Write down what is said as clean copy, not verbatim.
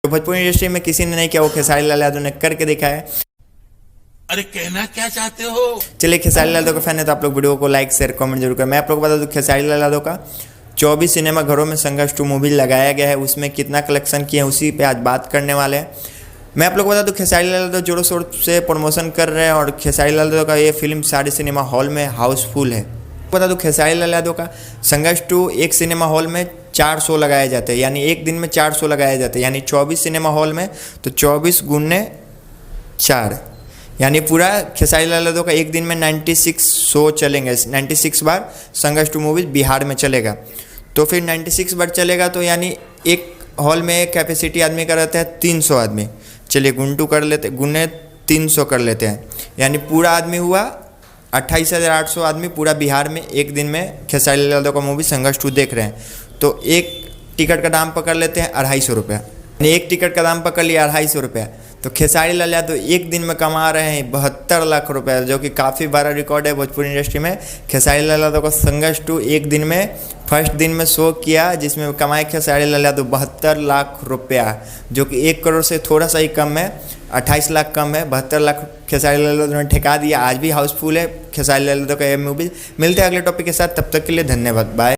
तो भोजपुरी इंडस्ट्री में किसी ने नहीं किया, वो खेसारी लाल यादव ने करके दिखाया है। अरे कहना क्या चाहते हो? चलिए, खेसारी लाल यादव का फैन है तो आप लोग वीडियो को लाइक शेयर कमेंट जरूर करें। मैं आप लोग को बता दूं, खेसारी लाल यादव का 24 सिनेमा घरों में संघर्ष 2 मूवी लगाया गया है, उसमें कितना कलेक्शन किए हैं उसी पे आज बात करने वाले हैं। मैं आप लोग को बता दूं, खेसारी लाल यादव जोरों शोर से प्रमोशन कर रहे हैं और खेसारी लाल यादव का ये फिल्म सारे सिनेमा हॉल में हाउसफुल है। बता दूं, खेसारी लाल यादव का संघर्ष 2 एक सिनेमा हॉल में 4 शो लगाए जाते हैं, यानी एक दिन में 4 शो लगाए जाते हैं, यानी 24 सिनेमा हॉल में तो 24 गुने 4, यानी पूरा खेसारी लाल यादव का एक दिन में 96 शो चलेंगे। 96 बार संघर्ष 2 मूवी बिहार में चलेगा, तो फिर 96 बार चलेगा तो यानी एक हॉल में कैपेसिटी आदमी का रहता है 300 आदमी। चलिए गुने 300 कर लेते हैं, यानी पूरा आदमी हुआ 28,800 आदमी पूरा बिहार में एक दिन में खेसारी लाल यादव का मूवी संघर्ष 2 देख रहे हैं। तो एक टिकट का दाम पकड़ लेते हैं 250 रुपया, यानी एक टिकट का दाम पकड़ लिया 250 रुपया। तो खेसारी लाल यादव एक दिन में कमा रहे हैं 72 लाख रुपये, जो कि काफ़ी बड़ा रिकॉर्ड है भोजपुरी इंडस्ट्री में। खेसारी लाल यादव का संघर्ष 2 एक दिन में फर्स्ट दिन में शो किया, जिसमें कमाए खेसारी लाल यादव 72 लाख रुपया, जो कि 1 करोड़ से थोड़ा सा ही कम है, 28 लाख कम है। 72 लाख खेसारी लाल यादव ने ठेका दिया। आज भी हाउसफुल है खेसारी लाल यादव का ये मूवी। मिलते हैं अगले टॉपिक के साथ, तब तक के लिए धन्यवाद, बाय।